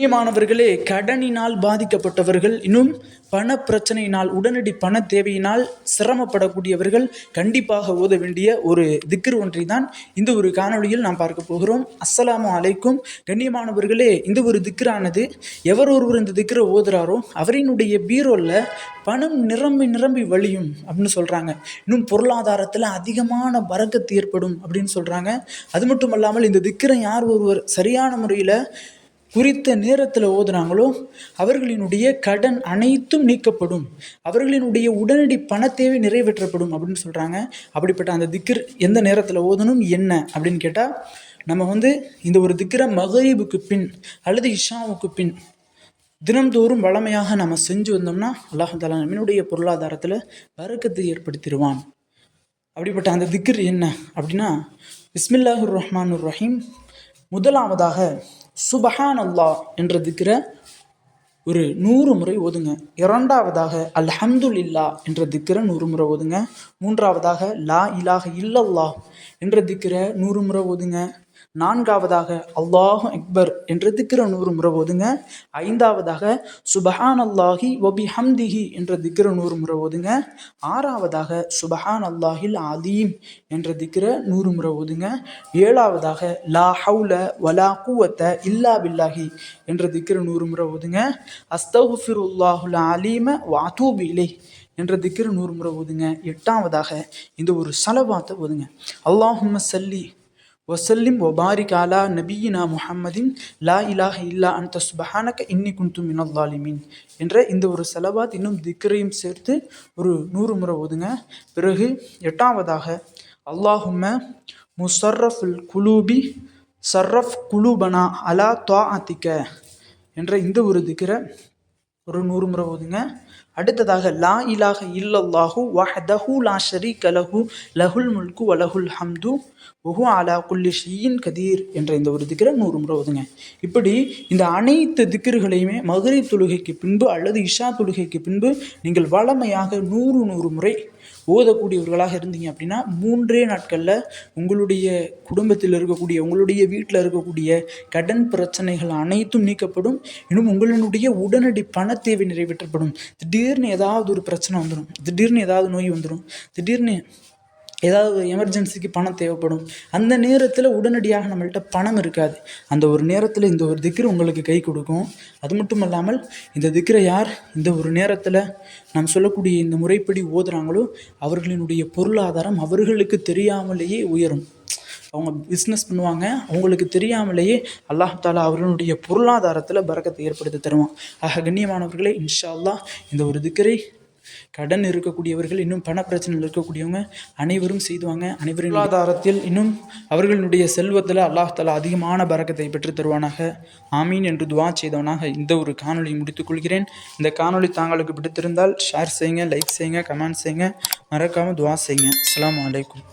முக்கியமானவர்களே, கடனினால் பாதிக்கப்பட்டவர்கள், இன்னும் பண பிரச்சனையினால், உடனடி பண தேவையினால் சிரமப்படக்கூடியவர்கள் கண்டிப்பாக ஓத வேண்டிய ஒரு திக்ர் ஒன்றை தான் இந்த ஒரு காணொளியில் நாம் பார்க்க போகிறோம். அஸ்ஸலாமு அலைக்கும். கண்ணியமானவர்களே, இந்த ஒரு திக்ரானது எவர் ஒருவர் இந்த திக்ரை ஓதுறாரோ அவரினுடைய பீரோவில் பணம் நிரம்பி நிரம்பி வழியும் அப்படின்னு சொல்கிறாங்க. இன்னும் பொருளாதாரத்தில் அதிகமான பரக்கத்து ஏற்படும் அப்படின்னு சொல்கிறாங்க. அது மட்டும் இல்லாமல் இந்த திக்ரை யார் ஒருவர் சரியான முறையில் குறித்த நேரத்தில் ஓதுனாங்களோ அவர்களினுடைய கடன் அனைத்தும் நீக்கப்படும், அவர்களினுடைய உடனடி பண தேவை நிறைவேற்றப்படும் அப்படின்னு சொல்கிறாங்க. அப்படிப்பட்ட அந்த திக்ர் எந்த நேரத்தில் ஓதணும் என்ன அப்படின்னு கேட்டால், நம்ம இந்த ஒரு திக்ரை மகரிபுக்கு பின் அல்லது இஷாவுக்கு பின் தினம்தோறும் வளமையாக நம்ம செஞ்சு வந்தோம்னா அல்லாஹ் தஆலா நம்மளுடைய பொருளாதாரத்தில் பரக்கத்தை ஏற்படுத்திடுவான். அப்படிப்பட்ட அந்த திக்ர் என்ன அப்படின்னா, பிஸ்மில்லாஹிர் ரஹ்மானிர் ரஹீம். முதலாவதாக சுபஹான் அல்லாஹ் என்ற திக்ரை ஒரு 100 முறை ஓதுங்க. இரண்டாவதாக அல்ஹம்துலில்லா என்ற திக்ரை 100 முறை ஓதுங்க. மூன்றாவதாக லா இலாஹ இல்லல்லாஹ் என்ற திக்ரை 100 முறை ஓதுங்க. நான்காவதாக அல்லாஹு அக்பர் என்ற திக்ரை 100 முறை ஓதுங்க. ஐந்தாவதாக சுபஹான் அல்லாஹி வபிஹம்திஹி என்ற திக்ரை 100 முறை ஓதுங்க. ஆறாவதாக சுபஹான் அல்லாஹில் அலீம் என்ற திக்ரை 100 முறை ஓதுங்க. ஏழாவதாக லா ஹவுல வலா குவத்த இல்லா பில்லாஹி என்ற திக்ரை 100 முறை ஓதுங்க. அஸ்தகுஃபிருல்லாஹுல் அலீம வஅதூபு இலைஹ் என்ற திக்ரை 100 முறை ஓதுங்க. எட்டாவதாக இந்த ஒரு ஸலவாத்தை ஓதுங்க. அல்லாஹும்ம ஸல்லி வசல்லிம் வபாரிக் அலா நபியினா முஹம்மதின் லா இலாஹ இல்லா அன்த சுப்ஹானக இன்னி குன்து மினல் ஸாலிமீன் என்ற இந்த ஒரு ஸலவாத் இன்னும் திக்ரையும் சேர்த்து ஒரு 100 முறை ஓதுங்க. பிறகு எட்டாவதாக அல்லாஹும்ம முஸர்ரஃபுல் குலூபி சர்ரஃப் குலூபனா அலா தாஅத்திக என்ற இந்த ஒரு திக்ரை ஒரு 100 முறை ஓதுங்க. அடுத்ததாக லா இலாஹ இல்லல்லாஹு வஹ்தஹு லா ஷரீக லஹு லஹுல் முல்கு வலஹுல் ஹம்து வஹுவ அலா குல்லி ஷைஇன் கதீர் என்ற இந்த ஒரு திக்ரை 100 முறை ஓதுங்க. இப்படி இந்த அனைத்து திக்ருகளையுமே மக்ரிப் தொழுகைக்கு பின்பு அல்லது இஷா தொழுகைக்கு பின்பு நீங்கள் வளமையாக 100 முறை ஓதக்கூடியவர்களாக இருந்தீங்க அப்படின்னா 3 நாட்களில் உங்களுடைய குடும்பத்தில் இருக்கக்கூடிய, உங்களுடைய வீட்டில் இருக்கக்கூடிய கடன் பிரச்சனைகள் அனைத்தும் நீக்கப்படும். இன்னும் உங்களுடைய உடனடி பண தேவை நிறைவேற்றப்படும். திடீர்னு ஏதாவது ஒரு பிரச்சனை வந்துடும், திடீர்னு ஏதாவது நோய் வந்துடும், திடீர்னு ஏதாவது எமர்ஜென்சிக்கு பணம் தேவைப்படும். அந்த நேரத்தில் உடனடியாக நம்மள்கிட்ட பணம் இருக்காது. அந்த ஒரு நேரத்தில் இந்த ஒரு திக்ர் உங்களுக்கு கை கொடுக்கும். அது மட்டும் இல்லாமல் இந்த திக்ரை யார் இந்த ஒரு நேரத்தில் நாம் சொல்லக்கூடிய இந்த முறைப்படி ஓதுறாங்களோ அவர்களினுடைய பொருளாதாரம் அவர்களுக்கு தெரியாமலேயே உயரும். அவங்க பிஸ்னஸ் பண்ணுவாங்க, அவங்களுக்கு தெரியாமலேயே அல்லாஹ் தஆலா அவர்களுடைய பொருளாதாரத்தில் பரக்கத்தை ஏற்படுத்தி தருவான். ஆக கண்ணியமானவர்களே, இன்ஷா அல்லாஹ் இந்த ஒரு திக்ரை கடன் இருக்கக்கூடியவர்கள், இன்னும் பண பிரச்சனையில் இருக்கக்கூடியவங்க அனைவரும் செய்துவாங்க. அனைவரின் பொருளாதாரத்தில் இன்னும் அவர்களுடைய செல்வத்தில் அல்லாஹ் தஆலா அதிகமான பரக்கத்தை பெற்று தருவானாக. ஆமீன் என்று துவா செய்தவனாக இந்த ஒரு காணொலியை முடித்துக் கொள்கிறேன். இந்த காணொலி தாங்களுக்கு பிடித்திருந்தால் ஷேர் செய்யுங்க, லைக் செய்யுங்க, கமெண்ட் செய்யுங்க, மறக்காமல் துவா செய்யுங்க. அஸ்ஸலாமு அலைக்கும்.